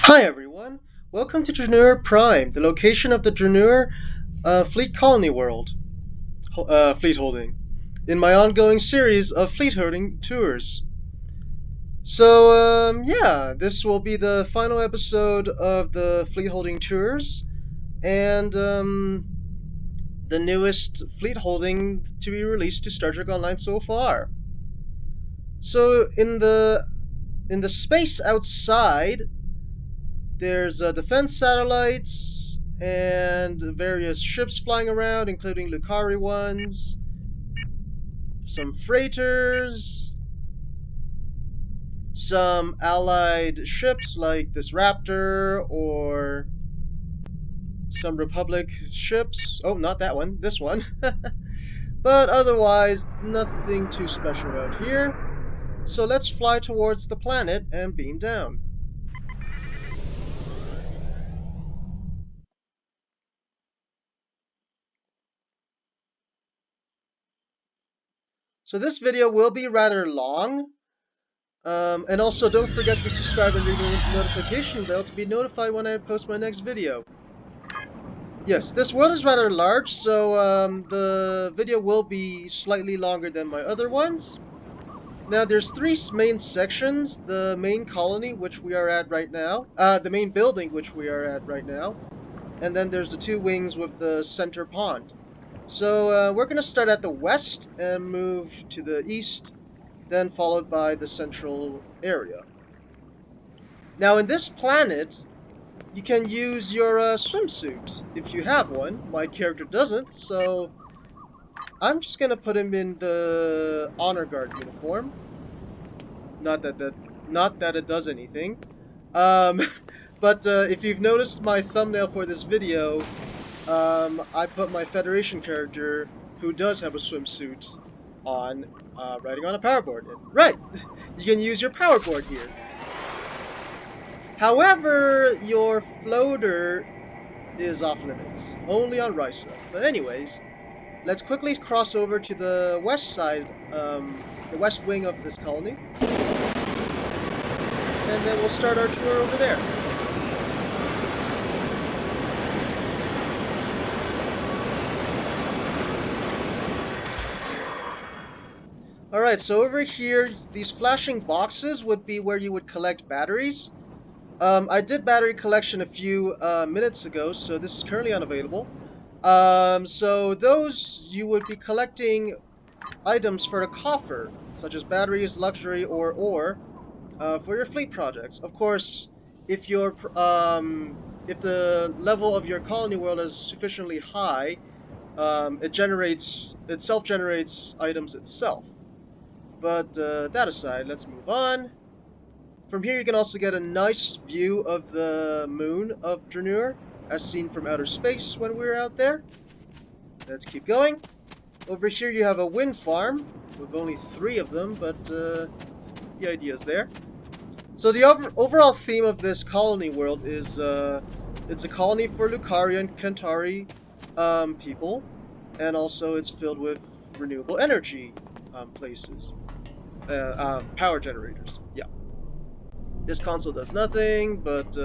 Hi everyone, welcome to Dranuur Prime, the location of the Dranuur Fleet Colony World fleet holding, in my ongoing series of fleet holding tours. So yeah, this will be the final episode of the fleet holding tours, and the newest fleet holding to be released to Star Trek Online so far. So in the space outside, there's defense satellites and various ships flying around, including Lucari ones, some freighters, some allied ships like this Raptor, or some Republic ships. Oh, not that one, this one. But otherwise, nothing too special out here. So let's fly towards the planet and beam down. So this video will be rather long, and also don't forget to subscribe and ring the notification bell to be notified when I post my next video. Yes, this world is rather large, so the video will be slightly longer than my other ones. Now there's three main sections: the main colony, which we are at right now, the main building, which we are at right now, and then there's the two wings with the center pond. So we're going to start at the west and move to the east, then followed by the central area. Now in this planet, you can use your swimsuit if you have one. My character doesn't, so I'm just gonna put him in the honor guard uniform. Not that it does anything. But if you've noticed my thumbnail for this video, I put my Federation character, who does have a swimsuit, on, riding on a powerboard. Right, you can use your powerboard here. However, your floater is off limits, only on Risa. But anyways, let's quickly cross over to the west side, the west wing of this colony, and then we'll start our tour over there. Alright, so over here, these flashing boxes would be where you would collect batteries. I did battery collection a few minutes ago, so this is currently unavailable. So those, you would be collecting items for the coffer, such as batteries, luxury, or ore, for your fleet projects. Of course, if the level of your colony world is sufficiently high, it self-generates items itself. But that aside, let's move on. From here you can also get a nice view of the moon of Dranuur, as seen from outer space when we were out there. Let's keep going. Over here you have a wind farm, with only 3 of them, but the idea is there. So the overall theme of this colony world is, it's a colony for Lucari and Kantari people, and also it's filled with renewable energy places. Power generators, yeah. This console does nothing, but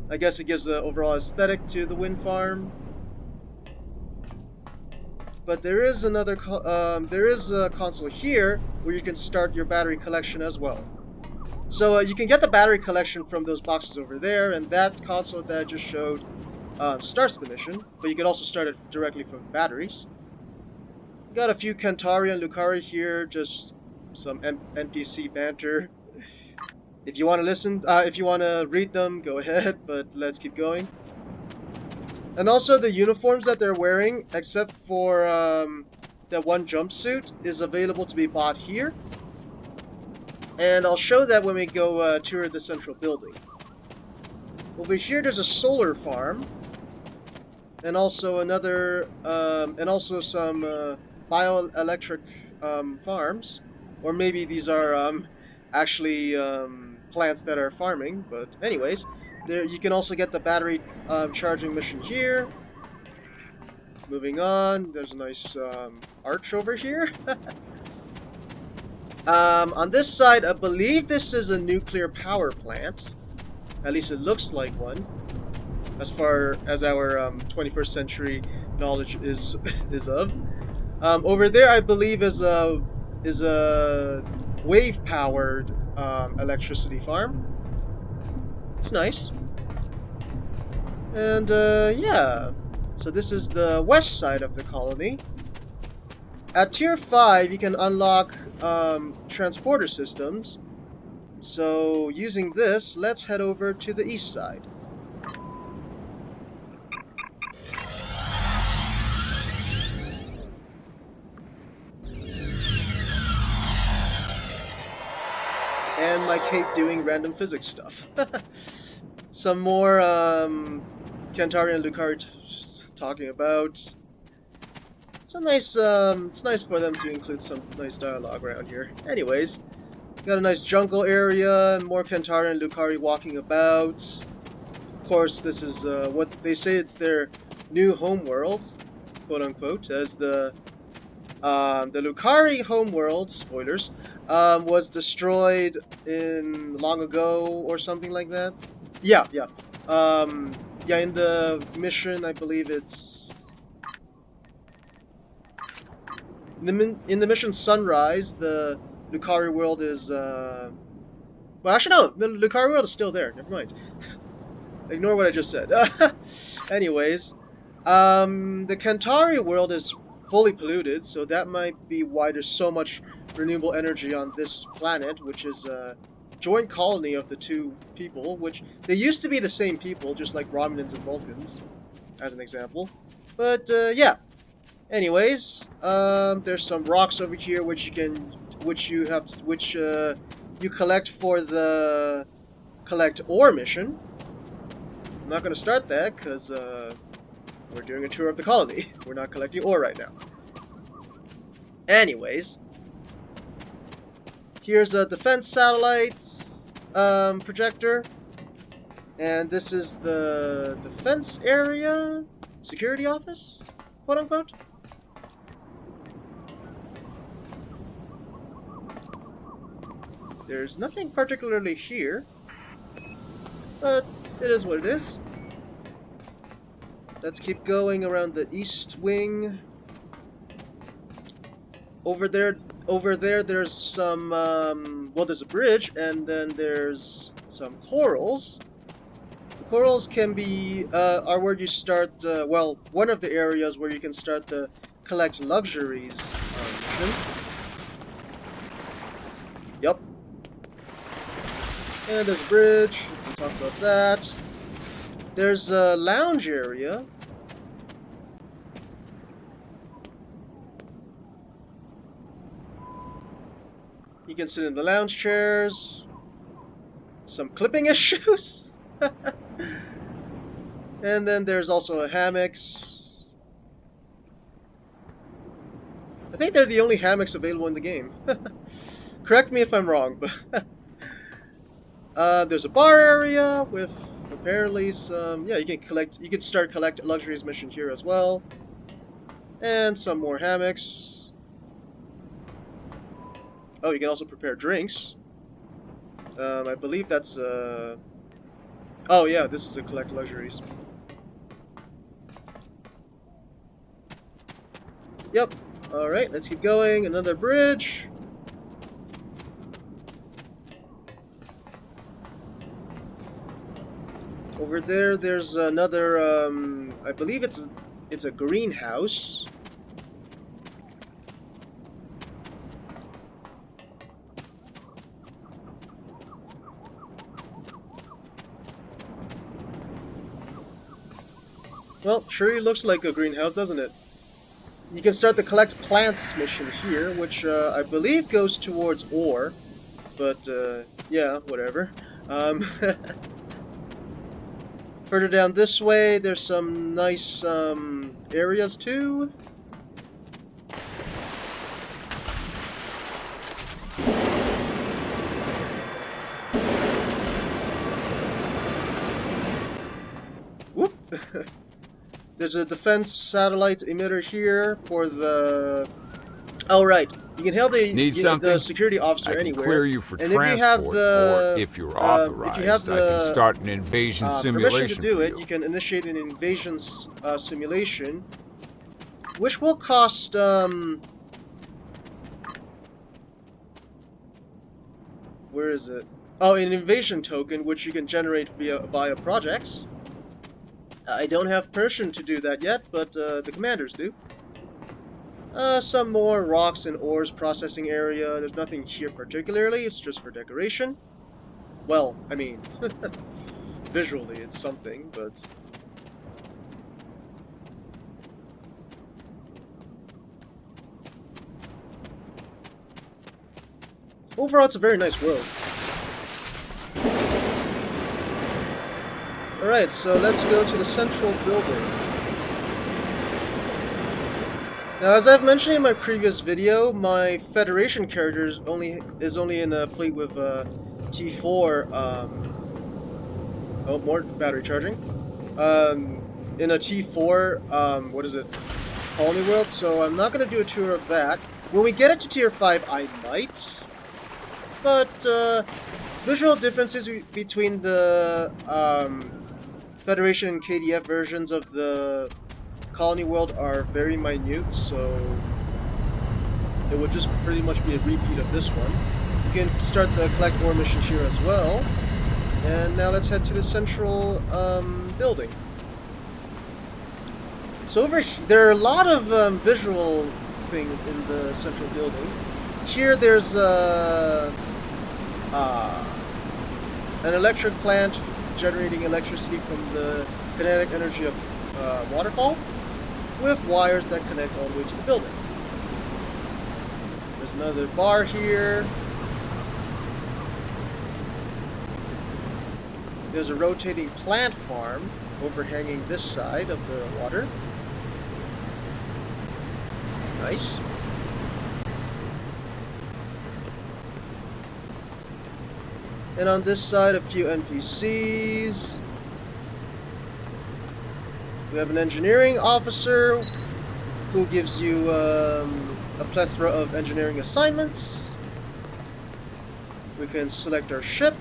I guess it gives the overall aesthetic to the wind farm. But there is there is a console here where you can start your battery collection as well. So you can get the battery collection from those boxes over there, and that console that I just showed starts the mission. But you can also start it directly from batteries. Got a few Kantari and Lucari here, just some NPC banter. If you want to listen, if you want to read them, go ahead, but let's keep going. And also the uniforms that they're wearing, except for that one jumpsuit, is available to be bought here. And I'll show that when we go tour the central building. Over here there's a solar farm, and also another, and also some bioelectric farms. Or maybe these are actually plants that are farming, but anyways, there you can also get the battery charging mission here. Moving on, there's a nice arch over here. On this side, I believe this is a nuclear power plant, At least it looks like one, as far as our 21st century knowledge is is of. Over there, I believe, is a wave-powered electricity farm. It's nice. And yeah, so this is the west side of the colony. At Tier 5, you can unlock transporter systems. So using this, let's head over to the east side. And my cape doing random physics stuff. Some more Kantari and Lucari talking about. It's nice for them to include some nice dialogue around here. Anyways, got a nice jungle area, more Kantari and Lucari walking about. Of course, this is what they say it's their new homeworld, quote unquote, as the Lucari homeworld, spoilers, was destroyed in long ago or something like that. Yeah. Yeah, in the mission, I believe it's in the mission Sunrise. The Lucari world is well, actually no, the Lucari world is still there. Never mind. Ignore what I just said. Anyways, the Kantari world is fully polluted, so that might be why there's so much renewable energy on this planet, which is a joint colony of the two people, which they used to be the same people, just like Romulans and Vulcans, as an example. But yeah. Anyways, there's some rocks over here which you collect for the collect ore mission. I'm not going to start that because we're doing a tour of the colony. We're not collecting ore right now. Anyways, here's a defense satellite projector, and this is the defense area, security office, quote unquote. There's nothing particularly here, but it is what it is. Let's keep going around the east wing. Over there, there's some, well, there's a bridge, and then there's some corals. The corals can be, are where you start, well, one of the areas where you can start the collect luxuries mission. Yup. And there's a bridge, we can talk about that. There's a lounge area. You can sit in the lounge chairs. Some clipping issues. And then there's also hammocks. I think they're the only hammocks available in the game. Correct me if I'm wrong, but there's a bar area with apparently some, yeah, you can start collect luxuries mission here as well. And some more hammocks. Oh, you can also prepare drinks. I believe that's oh yeah, this is a collect luxuries. Yep. Alright, let's keep going. Another bridge. Over there, there's another, I believe it's a greenhouse. Well, sure looks like a greenhouse, doesn't it? You can start the collect plants mission here, which I believe goes towards ore. But, yeah, whatever. Further down this way, there's some nice areas too. Whoop! There's a defense satellite emitter here for the... Oh, right. You can hail Need the something? security officer I can anywhere. clear you for And if you have transport, or the if you're authorized, I can start an invasion permission to simulation do for it, you. you can initiate an invasion simulation, which will cost where is it? Oh, an invasion token, which you can generate via projects. I don't have permission to do that yet, but the commanders do. Some more rocks and ores processing area. There's nothing here particularly, it's just for decoration. Well, I mean, visually it's something, but... Overall, it's a very nice world. Alright, so let's go to the central building. Now, as I've mentioned in my previous video, my Federation character is only in a fleet with T4, oh, more battery charging. In a T4, what is it? Colony World, so I'm not going to do a tour of that. When we get it to Tier 5, I might. But, visual differences between the Federation and KDF versions of the Colony World are very minute, so it would just pretty much be a repeat of this one. You can start the collect ore mission here as well. And now let's head to the central building. So over here, there are a lot of visual things in the central building. Here there's an electric plant generating electricity from the kinetic energy of waterfall, with wires that connect all the way to the building. There's another bar here. There's a rotating plant farm overhanging this side of the water. Nice. And on this side, a few NPCs. We have an engineering officer who gives you a plethora of engineering assignments. We can select our ship.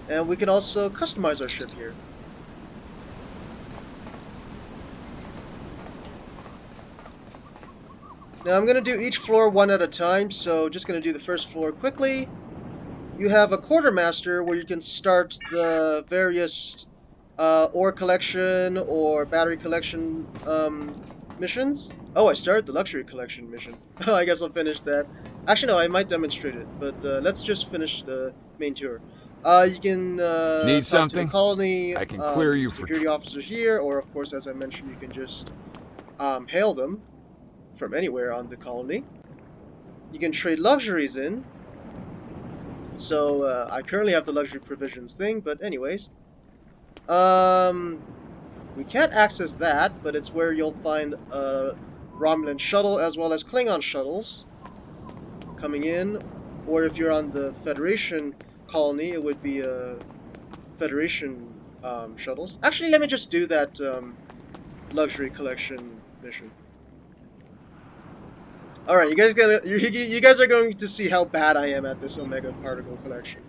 And we can also customize our ship here. Now I'm going to do each floor one at a time, so just going to do the first floor quickly. You have a quartermaster where you can start the various ore collection or battery collection missions. Oh, I started the luxury collection mission. I guess I'll finish that. Actually, no, I might demonstrate it, but let's just finish the main tour. You can Need talk to the something? colony I can clear you for security officer here, or of course, as I mentioned, you can just hail them from anywhere on the colony. You can trade luxuries in. So I currently have the luxury provisions thing, but anyways, we can't access that, but it's where you'll find a Romulan shuttle as well as Klingon shuttles coming in, or if you're on the Federation colony, it would be Federation shuttles. Actually, let me just do that luxury collection mission. All right, you guys are going to see how bad I am at this Omega particle collection.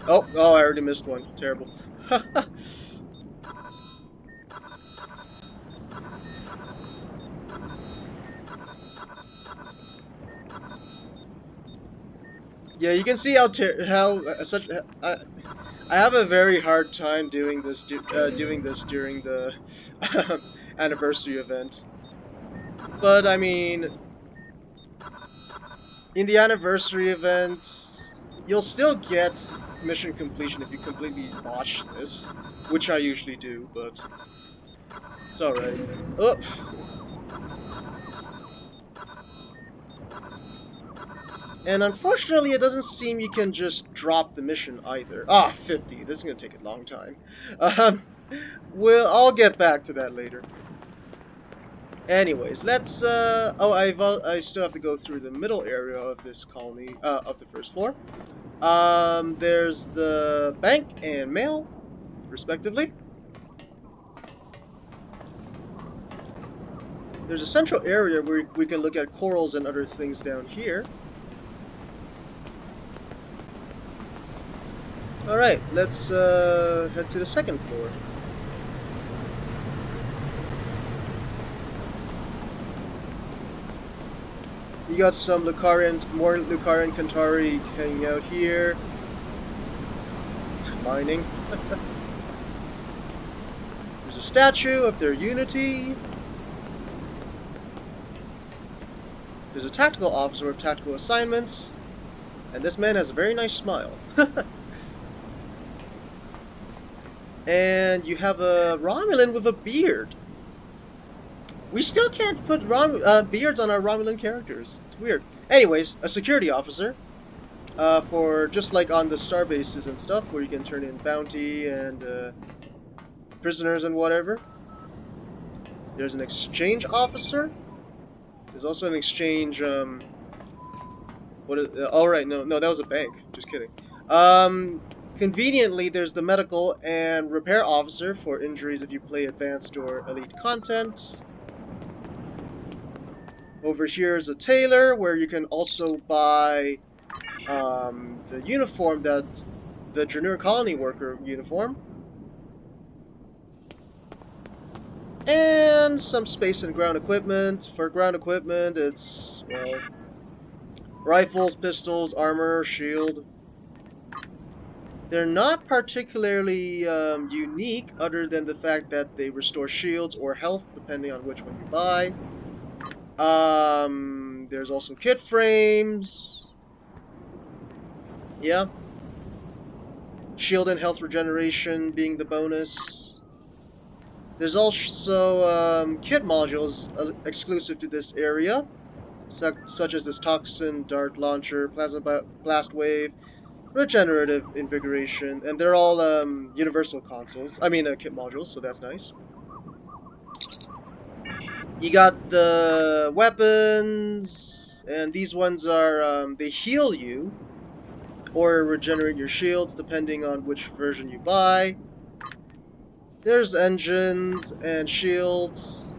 Oh, I already missed one. Terrible. Yeah, you can see how I have a very hard time doing this during the anniversary event. But I mean, in the anniversary event, you'll still get mission completion if you completely botch this, which I usually do, but it's alright. Oh! And unfortunately, it doesn't seem you can just drop the mission either. Ah, 50. This is gonna take a long time. I'll get back to that later. Anyways, let's, oh, I still have to go through the middle area of this colony, of the first floor. There's the bank and mail respectively. There's a central area where we can look at corals and other things down here. Alright, let's head to the second floor. You got some more Lucarian Centauri hanging out here. Mining. There's a statue of their unity. There's a tactical officer with tactical assignments. And this man has a very nice smile. And you have a Romulan with a beard. We still can't put beards on our Romulan characters. It's weird. Anyways, a security officer. For just like on the star bases and stuff, where you can turn in bounty and prisoners and whatever. There's an exchange officer. There's also an exchange. Oh right, no, that was a bank. Just kidding. Conveniently, there's the medical and repair officer for injuries if you play advanced or elite content. Over here is a tailor, where you can also buy the uniform that's the Dranuur Colony Worker uniform. And some space and ground equipment. For ground equipment, it's, well, rifles, pistols, armor, shield. They're not particularly unique, other than the fact that they restore shields or health, depending on which one you buy. There's also kit frames. Yeah. Shield and health regeneration being the bonus. There's also kit modules exclusive to this area, such as this toxin, dart launcher, plasma blast wave, regenerative invigoration, and they're all universal consoles. I mean, kit modules, so that's nice. You got the weapons, and these ones are they heal you or regenerate your shields depending on which version you buy. There's engines and shields,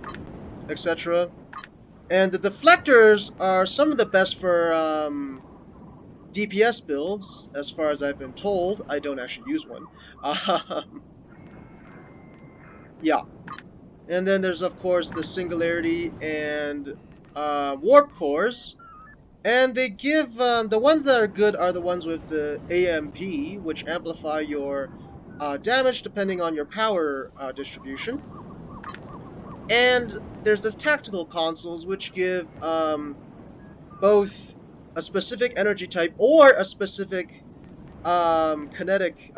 etc. And the deflectors are some of the best for DPS builds, as far as I've been told. I don't actually use one. Yeah. And then there's, of course, the Singularity and Warp Cores. And they give, the ones that are good are the ones with the AMP, which amplify your damage depending on your power distribution. And there's the tactical consoles, which give both a specific energy type or a specific kinetic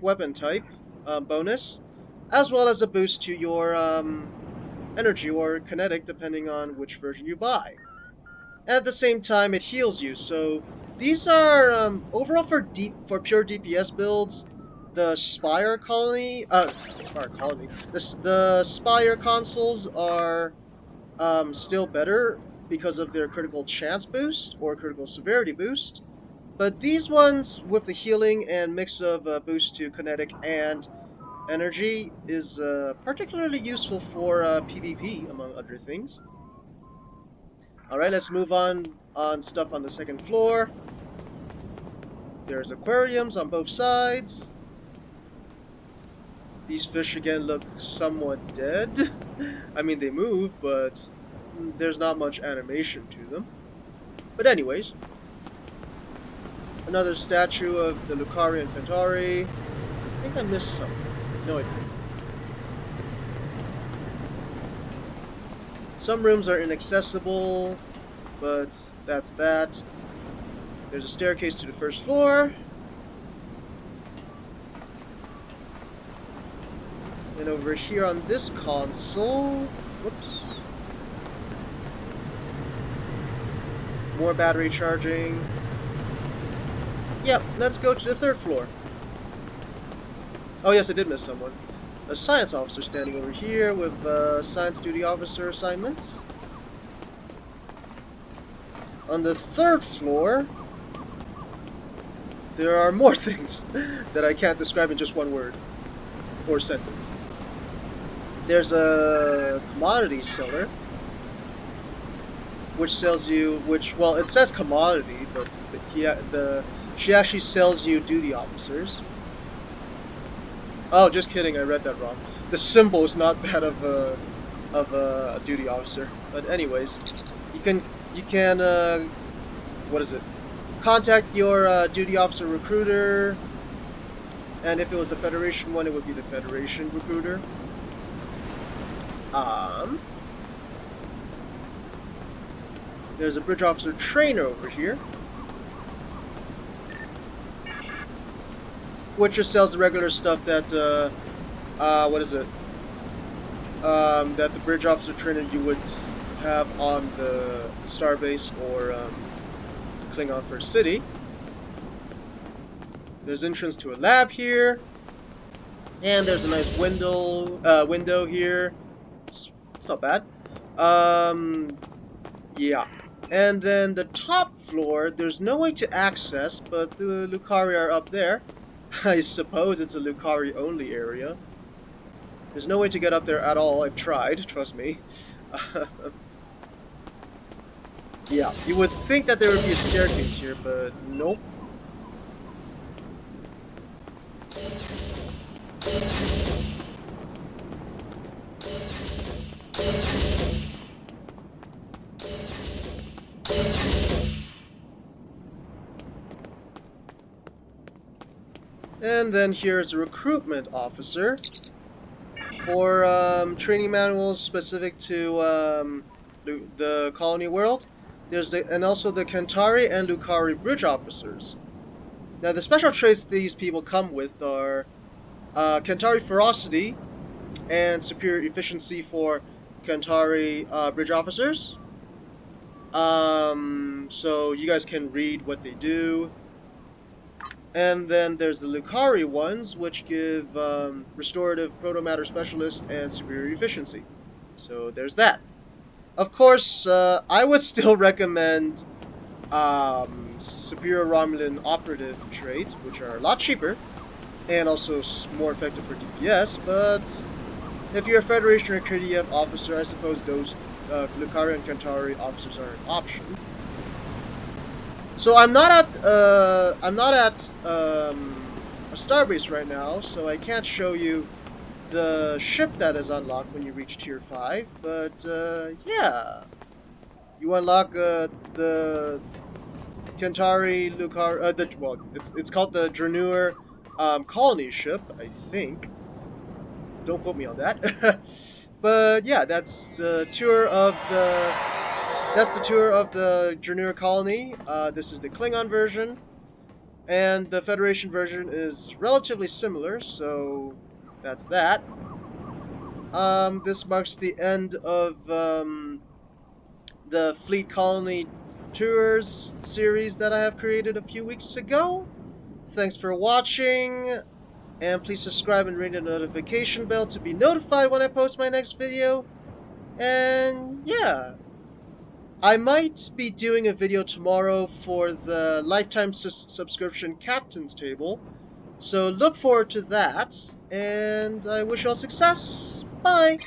weapon type bonus, as well as a boost to your energy or kinetic, depending on which version you buy. And at the same time, it heals you. So these are overall for pure DPS builds. The Spire Colony, the Spire consoles are still better because of their critical chance boost or critical severity boost. But these ones with the healing and mix of boost to kinetic and energy is particularly useful for PvP, among other things. Alright, let's move on stuff on the second floor. There's aquariums on both sides. These fish again look somewhat dead. I mean, they move, but there's not much animation to them. But anyways, another statue of the Lucarian Centauri. I think I missed something. No, I didn't. Some rooms are inaccessible, but that's that. There's a staircase to the first floor. And over here on this console, whoops, more battery charging. Yep, let's go to the third floor. Oh yes, I did miss someone. A science officer standing over here with science duty officer assignments. On the third floor, there are more things that I can't describe in just one word or sentence. There's a commodity seller, which sells you, well, it says commodity, but she actually sells you duty officers. Oh, just kidding, I read that wrong. The symbol is not that of a duty officer. But anyways, you can what is it? Contact your duty officer recruiter, and if it was the Federation one, it would be the Federation recruiter. There's a bridge officer trainer over here, which just sells the regular stuff that what is it? That the bridge officer trainer you would have on the Starbase or Klingon First City. There's entrance to a lab here, and there's a nice window here. It's not bad. Yeah. And then the top floor, there's no way to access, but the Lucari are up there. I suppose it's a Lucari only area. There's no way to get up there at all. I've tried, trust me. Yeah, you would think that there would be a staircase here, but nope. And then here's a recruitment officer for training manuals specific to the Colony World. There's and also the Kentari and Lucari bridge officers. Now the special traits these people come with are Kentari ferocity and superior efficiency for Kentari bridge officers. So you guys can read what they do. And then there's the Lucari ones, which give restorative protomatter specialist and superior efficiency. So there's that. Of course, I would still recommend superior Romulan operative traits, which are a lot cheaper and also more effective for DPS. But if you're a Federation or KDF officer, I suppose those Lucari and Kentari officers are an option. So I'm not at a starbase right now, so I can't show you the ship that is unlocked when you reach Tier 5. But yeah, you unlock the Kentari Lucari. Well, it's called the Dranuur Colony ship, I think. Don't quote me on that. But yeah, that's the tour of the. That's the tour of the Dranuur Colony. This is the Klingon version, and the Federation version is relatively similar, so that's that. This marks the end of the Fleet Colony Tours series that I have created a few weeks ago. Thanks for watching, and please subscribe and ring the notification bell to be notified when I post my next video. And yeah. I might be doing a video tomorrow for the lifetime subscription captain's table, so look forward to that, and I wish you all success. Bye!